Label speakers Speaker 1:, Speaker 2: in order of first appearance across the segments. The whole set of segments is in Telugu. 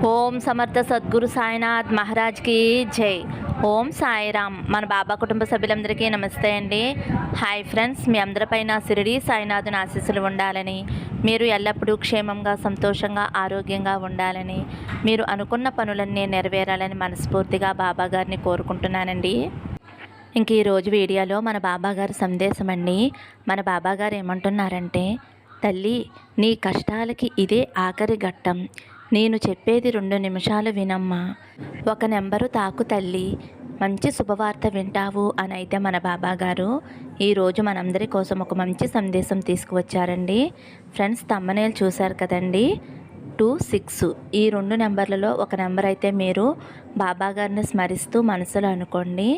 Speaker 1: ఓం సమర్థ సద్గురు సాయినాథ్ మహారాజ్కి జై. ఓం సాయిరామ్. మన బాబా కుటుంబ సభ్యులందరికీ నమస్తే అండి. హాయ్ ఫ్రెండ్స్, మీ అందరిపైన షిరిడి సాయినాథుని ఆశీస్సులు ఉండాలని, మీరు ఎల్లప్పుడూ క్షేమంగా సంతోషంగా ఆరోగ్యంగా ఉండాలని, మీరు అనుకున్న పనులన్నీ నెరవేరాలని మనస్ఫూర్తిగా బాబా గారిని కోరుకుంటున్నానండి. ఇంక ఈరోజు వీడియోలో మన బాబాగారు సందేశం అండి. మన బాబాగారు ఏమంటున్నారంటే, తల్లి, నీ కష్టాలకి ఇదే ఆఖరి ఘట్టం. నేను చెప్పేది 2 నిమిషాలు వినమ్మా. ఒక నెంబరు తాకు తల్లి, మంచి శుభవార్త వింటావు అని అయితే మన బాబాగారు ఈరోజు మనందరి కోసం ఒక మంచి సందేశం తీసుకువచ్చారండి. ఫ్రెండ్స్, థంబ్నెయిల్ చూశారు కదండి, 26. ఈ 2 నెంబర్లలో ఒక నెంబర్ అయితే మీరు బాబాగారిని స్మరిస్తూ మనసులో అనుకోండి.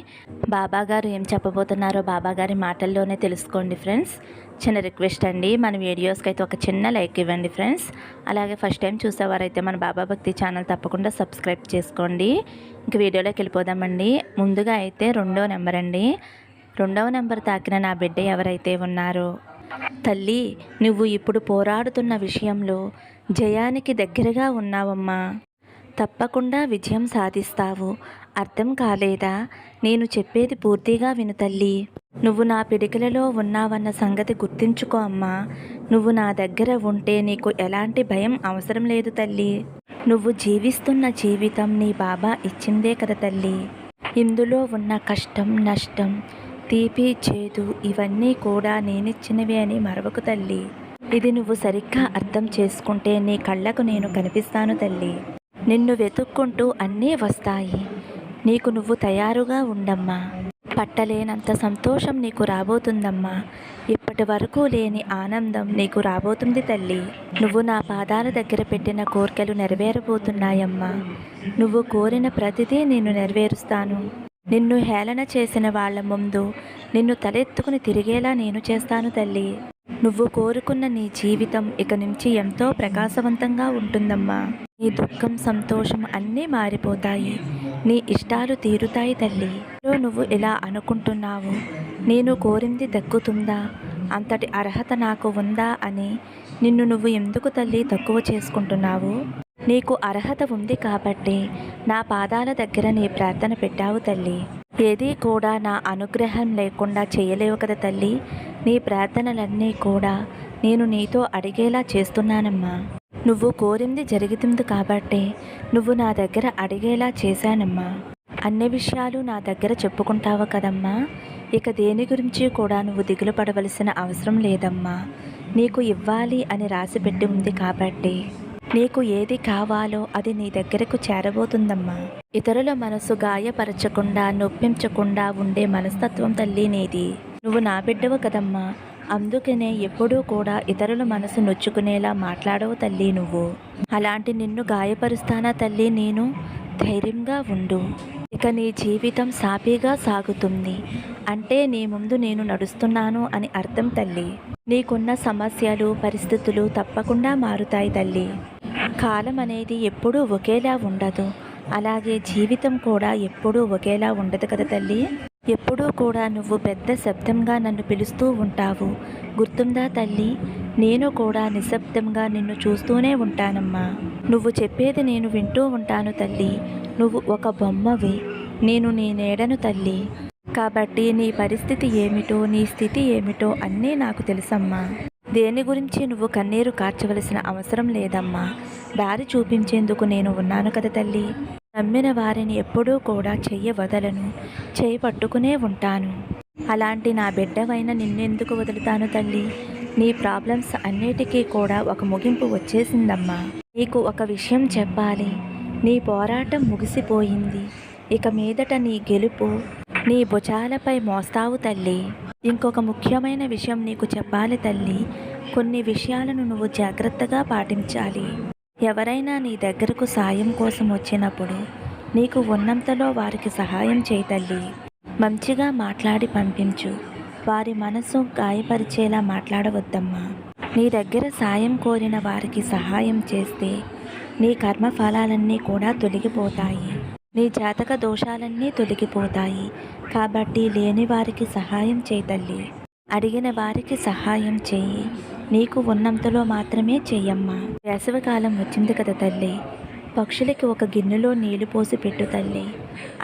Speaker 1: బాబాగారు ఏం చెప్పబోతున్నారో బాబాగారి మాటల్లోనే తెలుసుకోండి ఫ్రెండ్స్. చిన్న రిక్వెస్ట్ అండి, మన వీడియోస్కి అయితే ఒక చిన్న లైక్ ఇవ్వండి ఫ్రెండ్స్. అలాగే ఫస్ట్ టైం చూసేవారైతే మన బాబా భక్తి ఛానల్ తప్పకుండా సబ్స్క్రైబ్ చేసుకోండి. ఇంక వీడియోలోకి వెళ్ళిపోదామండి. ముందుగా అయితే 2వ నెంబర్ అండి. 2వ నెంబర్ తాకిన నా బిడ్డ ఎవరైతే ఉన్నారో, తల్లి, నువ్వు ఇప్పుడు పోరాడుతున్న విషయంలో జయానికి దగ్గరగా ఉన్నావమ్మా. తప్పకుండా విజయం సాధిస్తావు. అర్థం కాలేదా? నేను చెప్పేది పూర్తిగా విను తల్లి. నువ్వు నా పిడికిలలో ఉన్నావన్న సంగతి గుర్తించుకో అమ్మా. నువ్వు నా దగ్గర ఉంటే నీకు ఎలాంటి భయం అవసరం లేదు తల్లి. నువ్వు జీవిస్తున్న జీవితం నీ బాబా ఇచ్చిందే కదా తల్లి. ఇందులో ఉన్న కష్టం, నష్టం, తీపి, చేదు ఇవన్నీ కూడా నేనిచ్చినవి అని మరవకు తల్లి. ఇది నువ్వు సరిగ్గా అర్థం చేసుకుంటే నీ కళ్ళకు నేను కనిపిస్తాను తల్లి. నిన్ను వెతుక్కుంటూ అన్నీ వస్తాయి. నీకు నువ్వు తయారుగా ఉండమ్మా. పట్టలేనంత సంతోషం నీకు రాబోతుందమ్మా. ఇప్పటి వరకు లేని ఆనందం నీకు రాబోతుంది తల్లి. నువ్వు నా పాదాల దగ్గర పెట్టిన కోరికలు నెరవేరబోతున్నాయమ్మా. నువ్వు కోరిన ప్రతిదీ నేను నెరవేరుస్తాను. నిన్ను హేళన చేసిన వాళ్ళ ముందు నిన్ను తలెత్తుకుని తిరిగేలా నేను చేస్తాను తల్లి. నువ్వు కోరుకున్న నీ జీవితం ఇక నుంచి ఎంతో ప్రకాశవంతంగా ఉంటుందమ్మా. నీ దుఃఖం, సంతోషం అన్నీ మారిపోతాయి. నీ ఇష్టాలు తీరుతాయి తల్లి. నువ్వు ఇలా అనుకుంటున్నావు, నేను కోరింది దక్కుతుందా, అంతటి అర్హత నాకు ఉందా అని నిన్ను నువ్వు ఎందుకు తల్లి తక్కువ చేసుకుంటున్నావు? నీకు అర్హత ఉంది కాబట్టి నా పాదాల దగ్గర నీ ప్రార్థన పెట్టావు తల్లి. ఏదీ కూడా నా అనుగ్రహం లేకుండా చేయలేవు కదా తల్లి. నీ ప్రార్థనలన్నీ కూడా నేను నీతో అడిగేలా చేస్తున్నానమ్మా. నువ్వు కోరింది జరుగుతుంది కాబట్టి నువ్వు నా దగ్గర అడిగేలా చేశానమ్మా. అన్ని విషయాలు నా దగ్గర చెప్పుకుంటావు కదమ్మా. ఇక దేని గురించి కూడా నువ్వు దిగులు పడవలసిన అవసరం లేదమ్మా. నీకు ఇవ్వాలి అని రాసిపెట్టి ఉంది కాబట్టి నీకు ఏది కావాలో అది నీ దగ్గరకు చేరబోతుందమ్మా. ఇతరుల మనసు గాయపరచకుండా, నొప్పించకుండా ఉండే మనస్తత్వం తల్లి నీది. నువ్వు నా బిడ్డవు కదమ్మా. అందుకనే ఎప్పుడూ కూడా ఇతరుల మనసు నొచ్చుకునేలా మాట్లాడవు తల్లి నువ్వు. అలాంటి నిన్ను గాయపరుస్తానా తల్లి నేను? ధైర్యంగా ఉండు. ఇక నీ జీవితం సాఫీగా సాగుతుంది. అంటే నీ ముందు నేను నడుస్తున్నాను అని అర్థం తల్లి. నీకున్న సమస్యలు, పరిస్థితులు తప్పకుండా మారుతాయి తల్లి. కాలం అనేది ఎప్పుడూ ఒకేలా ఉండదు. అలాగే జీవితం కూడా ఎప్పుడూ ఒకేలా ఉండదు కదా తల్లి. ఎప్పుడూ కూడా నువ్వు పెద్ద శబ్దంగా నన్ను పిలుస్తూ ఉంటావు, గుర్తుందా తల్లి? నేను కూడా నిశ్శబ్దంగా నిన్ను చూస్తూనే ఉంటానమ్మా. నువ్వు చెప్పేది నేను వింటూ ఉంటాను తల్లి. నువ్వు ఒక బొమ్మవి, నేను నీ నీడను తల్లి. కాబట్టి నీ పరిస్థితి ఏమిటో, నీ స్థితి ఏమిటో అన్నీ నాకు తెలుసమ్మా. దేని గురించి నువ్వు కన్నీరు కార్చవలసిన అవసరం లేదమ్మా. దారి చూపించేందుకు నేను ఉన్నాను కదా తల్లి. నమ్మిన వారిని ఎప్పుడూ కూడా చెయ్య వదలను, చేయి పట్టుకునే ఉంటాను. అలాంటి నా బిడ్డవైన నిన్నెందుకు వదులుతాను తల్లి? నీ ప్రాబ్లమ్స్ అన్నిటికీ కూడా ఒక ముగింపు వచ్చేసిందమ్మా. నీకు ఒక విషయం చెప్పాలి. నీ పోరాటం ముగిసిపోయింది. ఇక మీదట నీ గెలుపు నీ భుజాలపై మోస్తావు తల్లి. ఇంకొక ముఖ్యమైన విషయం నీకు చెప్పాలి తల్లి. కొన్ని విషయాలను నువ్వు జాగ్రత్తగా పాటించాలి. ఎవరైనా నీ దగ్గరకు సాయం కోసం వచ్చినప్పుడు నీకు ఉన్నంతలో వారికి సహాయం చేయి తల్లి. మంచిగా మాట్లాడి పంపించు. వారి మనసు గాయపరిచేలా మాట్లాడవద్దమ్మా. నీ దగ్గర సాయం కోరిన వారికి సహాయం చేస్తే నీ కర్మఫలాలన్నీ కూడా తొలగిపోతాయి. నీ జాతక దోషాలన్నీ తొలగిపోతాయి. కాబట్టి లేని వారికి సహాయం చేయి తల్లి. అడిగిన వారికి సహాయం చెయ్యి. నీకు ఉన్నంతలో మాత్రమే చెయ్యమ్మా. వేసవికాలం వచ్చింది కదా తల్లి. పక్షులకి ఒక గిన్నెలో నీళ్లు పోసి పెట్టు తల్లి,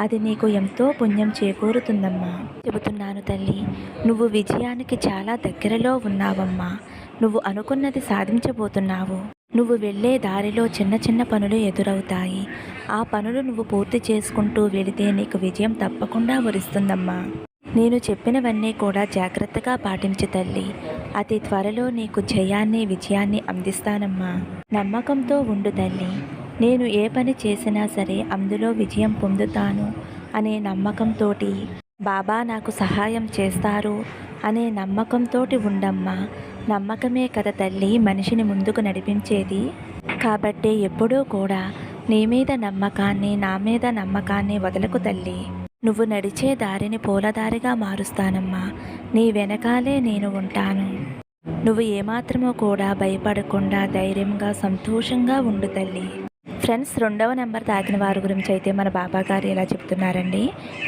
Speaker 1: అది నీకు ఎంతో పుణ్యం చేకూరుతుందమ్మా. చెబుతున్నాను తల్లి, నువ్వు విజయానికి చాలా దగ్గరలో ఉన్నావమ్మా. నువ్వు అనుకున్నది సాధించబోతున్నావు. నువ్వు వెళ్ళే దారిలో చిన్న చిన్న పనులు ఎదురవుతాయి. ఆ పనులు నువ్వు పూర్తి చేసుకుంటూ వెళితే నీకు విజయం తప్పకుండా వరిస్తుందమ్మా. నేను చెప్పినవన్నీ కూడా జాగ్రత్తగా పాటించు తల్లి. అతి త్వరలో నీకు జయాన్ని విజయాన్ని అందిస్తానమ్మా. నమ్మకంతో ఉండు తల్లి. నేను ఏ పని చేసినా సరే అందులో విజయం పొందుతాను అనే నమ్మకంతో బాబా నాకు సహాయం చేస్తారు అనే నమ్మకంతో ఉండమ్మా. నమ్మకమే కదా తల్లి మనిషిని ముందుకు నడిపించేది. కాబట్టి ఎప్పుడూ కూడా నీ మీద నమ్మకాన్ని, నా మీద నమ్మకాన్ని వదలకు తల్లి. నువ్వు నడిచే దారిని పూలదారిగా మారుస్తానమ్మా. నీ వెనకాలే నేను ఉంటాను. నువ్వు ఏమాత్రమో కూడా భయపడకుండా ధైర్యంగా సంతోషంగా ఉండు తల్లి. ఫ్రెండ్స్, 2వ నెంబర్ తాకిన వారి గురించి అయితే మన బాబా గారు ఇలా చెప్తున్నారండి.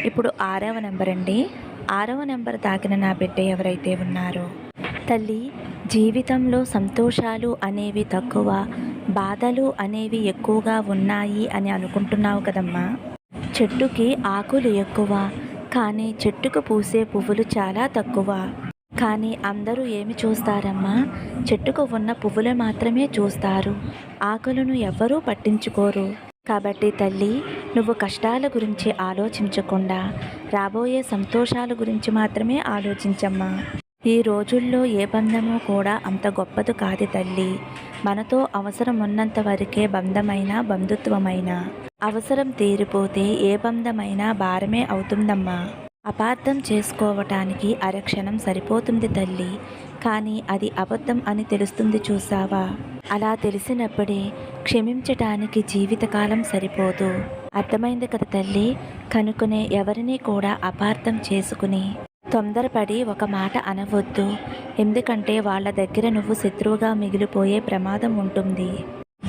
Speaker 1: ఇప్పుడు 6వ నెంబర్ అండి. 6వ నెంబర్ తాకిన నా బిడ్డ ఎవరైతే ఉన్నారో, తల్లి జీవితంలో సంతోషాలు అనేవి తక్కువ, బాధలు అనేవి ఎక్కువగా ఉన్నాయి అని అనుకుంటున్నావు కదమ్మా. చెట్టుకి ఆకులు ఎక్కువ, కానీ చెట్టుకు పూసే పువ్వులు చాలా తక్కువ. కానీ అందరూ ఏమి చూస్తారమ్మా, చెట్టుకు ఉన్న పువ్వులు మాత్రమే చూస్తారు, ఆకులను ఎవ్వరూ పట్టించుకోరు. కాబట్టి తల్లి, నువ్వు కష్టాల గురించి ఆలోచించకుండా రాబోయే సంతోషాల గురించి మాత్రమే ఆలోచించమ్మా. ఈ రోజుల్లో ఏ బంధము కూడా అంత గొప్పది కాదు తల్లి. మనతో అవసరం ఉన్నంత వరకే బంధమైనా బంధుత్వమైనా. అవసరం తీరిపోతే ఏ బంధమైనా భారమే అవుతుందమ్మా. అపార్థం చేసుకోవటానికి అరక్షణం సరిపోతుంది తల్లి, కానీ అది అబద్ధం అని తెలుస్తుంది చూసావా. అలా తెలిసినప్పుడే క్షమించటానికి జీవితకాలం సరిపోదు. అర్థమైంది కదా తల్లి. కనుకునే ఎవరిని కూడా అపార్థం చేసుకుని తొందరపడి ఒక మాట అనవద్దు. ఎందుకంటే వాళ్ళ దగ్గర నువ్వు శత్రువుగా మిగిలిపోయే ప్రమాదం ఉంటుంది.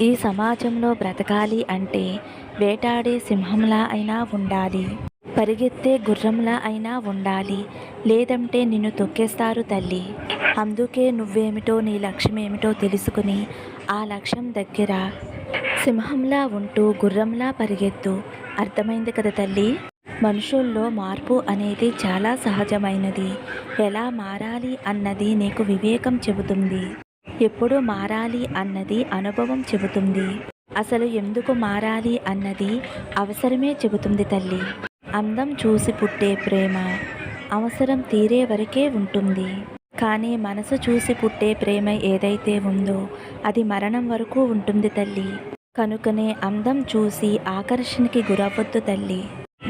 Speaker 1: ఈ సమాజంలో బ్రతకాలి అంటే వేటాడే సింహంలా అయినా ఉండాలి, పరిగెత్తే గుర్రంలా అయినా ఉండాలి, లేదంటే నిన్ను తొక్కేస్తారు తల్లి. అందుకే నువ్వేమిటో నీ లక్ష్యం ఏమిటో తెలుసుకుని ఆ లక్ష్యం దగ్గర సింహంలా ఉంటూ గుర్రంలా పరిగెత్తు. అర్థమైంది కదా తల్లి. మనుషుల్లో మార్పు అనేది చాలా సహజమైనది. ఎలా మారాలి అన్నది నీకు వివేకం చెబుతుంది. ఎప్పుడు మారాలి అన్నది అనుభవం చెబుతుంది. అసలు ఎందుకు మారాలి అన్నది అవసరమే చెబుతుంది తల్లి. అందం చూసి పుట్టే ప్రేమ అవసరం తీరే వరకే ఉంటుంది. కానీ మనసు చూసి పుట్టే ప్రేమ ఏదైతే ఉందో అది మరణం వరకు ఉంటుంది తల్లి. కనుకనే అందం చూసి ఆకర్షణకి గురవ్వద్దు తల్లి.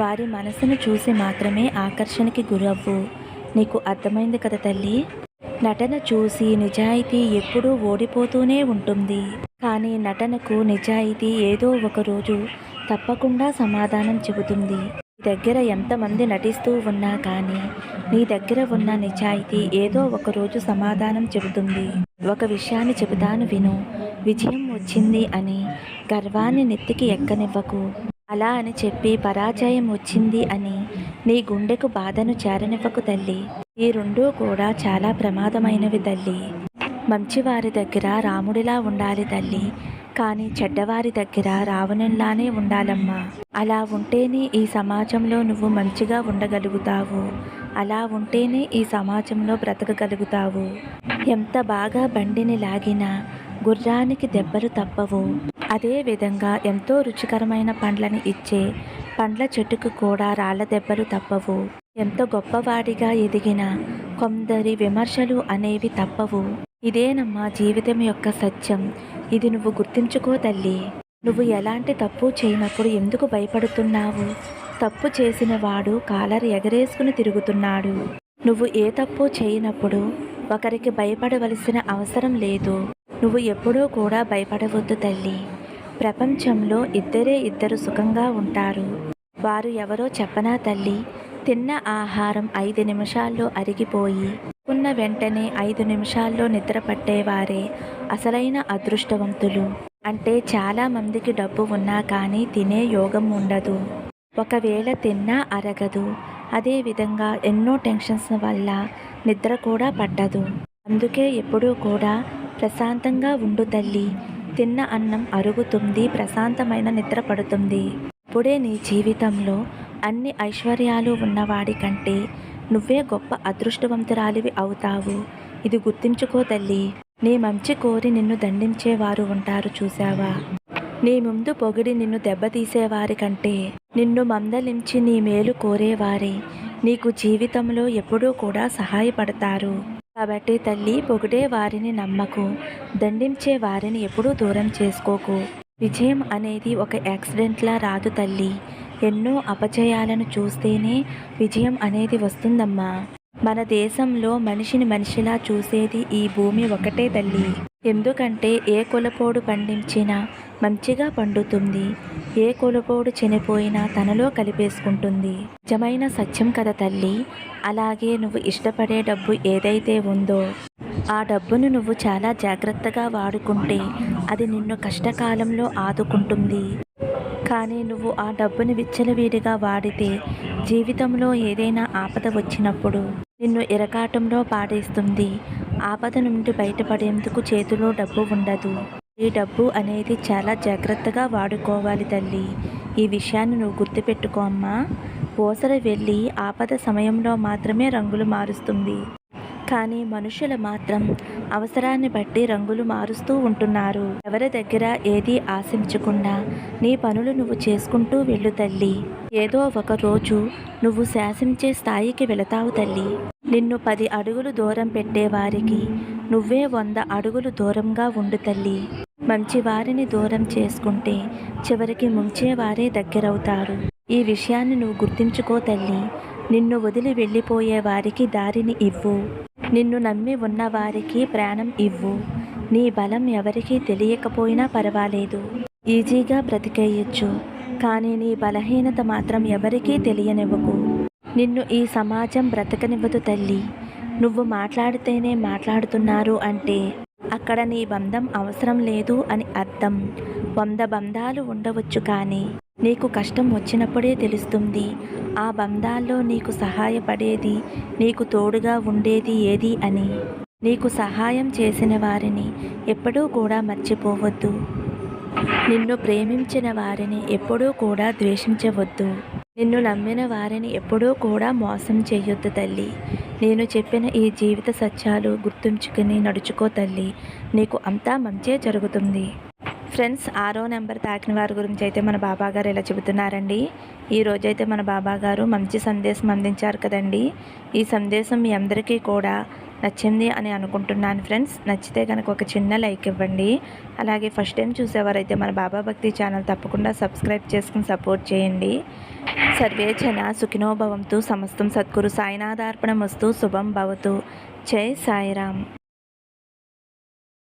Speaker 1: వారి మనసును చూసి మాత్రమే ఆకర్షణకి గురవ్వు. నీకు అర్థమైంది కదా తల్లి. నటన చూసి నిజాయితీ ఎప్పుడూ ఓడిపోతూనే ఉంటుంది. కానీ నటనకు నిజాయితీ ఏదో ఒకరోజు తప్పకుండా సమాధానం చెబుతుంది. నీ దగ్గర ఎంతమంది నటిస్తూ ఉన్నా కానీ నీ దగ్గర ఉన్న నిజాయితీ ఏదో ఒకరోజు సమాధానం చెబుతుంది. ఒక విషయాన్ని చెబుతాను విను. విజయం వచ్చింది అని గర్వాన్ని నెత్తికి ఎక్కనివ్వకు. అలా అని చెప్పి పరాజయం వచ్చింది అని నీ గుండెకు బాధను చేరనివ్వకు తల్లి. ఈ రెండూ కూడా చాలా ప్రమాదమైనవి తల్లి. మంచివారి దగ్గర రాముడిలా ఉండాలి తల్లి, కానీ చెడ్డవారి దగ్గర రావణుల్లానే ఉండాలమ్మా. అలా ఉంటేనే ఈ సమాజంలో నువ్వు మంచిగా ఉండగలుగుతావు. అలా ఉంటేనే ఈ సమాజంలో బ్రతకగలుగుతావు. ఎంత బాగా బండిని లాగినా గుర్రానికి దెబ్బలు తప్పవు. అదేవిధంగా ఎంతో రుచికరమైన పండ్లని ఇచ్చే పండ్ల చెట్టుకు కూడా రాళ్ల దెబ్బలు తప్పవు. ఎంత గొప్పవాడిగా ఎదిగినా కొందరి విమర్శలు అనేవి తప్పవు. ఇదేనమ్మా జీవితం యొక్క సత్యం. ఇది నువ్వు గుర్తుంచుకో తల్లి. నువ్వు ఎలాంటి తప్పు చేయనప్పుడు ఎందుకు భయపడుతున్నావు? తప్పు చేసిన వాడు కాలర్ ఎగరేసుకుని తిరుగుతున్నాడు. నువ్వు ఏ తప్పు చేయనప్పుడు ఒకరికి భయపడవలసిన అవసరం లేదు. నువ్వు ఎప్పుడూ కూడా భయపడవద్దు తల్లి. ప్రపంచంలో ఇద్దరు సుఖంగా ఉంటారు. వారు ఎవరో చెప్పనా తల్లి? తిన్న ఆహారం 5 నిమిషాల్లో అరిగిపోయి ఉన్న వెంటనే 5 నిమిషాల్లో నిద్ర పట్టేవారే అసలైన అదృష్టవంతులు. అంటే చాలా మందికి డబ్బు ఉన్నా కానీ తినే యోగం ఉండదు. ఒకవేళ తిన్నా అరగదు. అదేవిధంగా ఎన్నో టెన్షన్స్ వల్ల నిద్ర కూడా పట్టదు. అందుకే ఎప్పుడూ కూడా ప్రశాంతంగా ఉండు తల్లి. తిన్న అన్నం అరుగుతుంది, ప్రశాంతమైన నిద్ర పడుతుంది. ఇప్పుడే నీ జీవితంలో అన్ని ఐశ్వర్యాలు ఉన్నవాడి కంటే నువ్వే గొప్ప అదృష్టవంతురాలివి అవుతావు. ఇది గుర్తుంచుకో తల్లి. నీ మంచి కోరి నిన్ను దండించేవారు ఉంటారు చూశావా? నీ ముందు పొగిడి నిన్ను దెబ్బతీసేవారి కంటే నిన్ను మందలించి నీ మేలు కోరేవారే నీకు జీవితంలో ఎప్పుడూ కూడా సహాయపడతారు. కాబట్టి తల్లి, పొగిడే వారిని నమ్మకు, దండించే వారిని ఎప్పుడూ దూరం చేసుకోకు. విజయం అనేది ఒక యాక్సిడెంట్లా రాదు తల్లి. ఎన్నో అపజయాలను చూస్తేనే విజయం అనేది వస్తుందమ్మా. మన దేశంలో మనిషిని మనిషిలా చూసేది ఈ భూమి ఒకటే తల్లి. ఎందుకంటే ఏ కులపోడు పండించినా మంచిగా పండుతుంది, ఏ కులపోడు చనిపోయినా తనలో కలిపేసుకుంటుంది. నిజమైన సత్యం కదా తల్లి. అలాగే నువ్వు ఇష్టపడే డబ్బు ఏదైతే ఉందో ఆ డబ్బును నువ్వు చాలా జాగ్రత్తగా వాడుకుంటే అది నిన్ను కష్టకాలంలో ఆదుకుంటుంది. కానీ నువ్వు ఆ డబ్బుని విచ్చలవిడిగా వాడితే జీవితంలో ఏదైనా ఆపద వచ్చినప్పుడు నిన్ను ఇరకాటంలో పాడేస్తుంది. ఆపద నుండి బయటపడేందుకు చేతిలో డబ్బు ఉండదు. ఈ డబ్బు అనేది చాలా జాగ్రత్తగా వాడుకోవాలి తల్లి. ఈ విషయాన్ని నువ్వు గుర్తుపెట్టుకో అమ్మా. ఓసర వెళ్ళి ఆపద సమయంలో మాత్రమే రంగులు మారుస్తుంది, కానీ మనుషులు మాత్రం అవసరాన్ని బట్టి రంగులు మారుస్తూ ఉంటున్నారు. ఎవరి దగ్గర ఏదీ ఆశించకుండా నీ పనులు నువ్వు చేసుకుంటూ వెళ్ళు తల్లి. ఏదో ఒక రోజు నువ్వు శాసించే స్థాయికి వెళతావు తల్లి. నిన్ను 10 అడుగులు దూరం పెట్టేవారికి నువ్వే 100 అడుగులు దూరంగా ఉండు తల్లి. మంచి వారిని దూరం చేసుకుంటే చివరికి ముంచేవారే దగ్గరవుతారు. ఈ విషయాన్ని నువ్వు గుర్తుంచుకో తల్లి. నిన్ను వదిలి వెళ్ళిపోయే వారికి దారిని ఇవ్వు. నిన్ను నమ్మి ఉన్నవారికి ప్రాణం ఇవ్వు. నీ బలం ఎవరికీ తెలియకపోయినా పర్వాలేదు, ఈజీగా బ్రతికేయచ్చు. కానీ నీ బలహీనత మాత్రం ఎవరికీ తెలియనివ్వకు. నిన్ను ఈ సమాజం బ్రతకనివ్వదు తల్లి. నువ్వు మాట్లాడితేనే మాట్లాడుతున్నారు అంటే అక్కడ నీ బంధం అవసరం లేదు అని అర్థం. 100 బంధాలు ఉండవచ్చు, కానీ నీకు కష్టం వచ్చినప్పుడే తెలుస్తుంది ఆ బంధాల్లో నీకు సహాయపడేది, నీకు తోడుగా ఉండేది ఏది అని. నీకు సహాయం చేసిన వారిని ఎప్పుడూ కూడా మర్చిపోవద్దు. నిన్ను ప్రేమించిన వారిని ఎప్పుడూ కూడా ద్వేషించవద్దు. నిన్ను నమ్మిన వారిని ఎప్పుడూ కూడా మోసం చేయొద్దు తల్లి. నేను చెప్పిన ఈ జీవిత సత్యాలు గుర్తుంచుకుని నడుచుకో తల్లి. నీకు అంతా మంచే జరుగుతుంది. ఫ్రెండ్స్, 6వ నెంబర్ తాకిన వారి గురించి అయితే మన బాబాగారు ఇలా చెబుతున్నారండి. ఈరోజైతే మన బాబాగారు మంచి సందేశం అందించారు కదండి. ఈ సందేశం మీ అందరికీ కూడా నచ్చింది అని అనుకుంటున్నాను ఫ్రెండ్స్. నచ్చితే కనుక ఒక చిన్న లైక్ ఇవ్వండి. అలాగే ఫస్ట్ టైం చూసేవారైతే మన బాబా భక్తి ఛానల్ తప్పకుండా సబ్స్క్రైబ్ చేసుకుని సపోర్ట్ చేయండి. సర్వే జన సుఖినో భవంతు. సమస్తం సద్గురు సాయినాథార్పణమస్తు. శుభం భవతు. జై సాయిరామ్.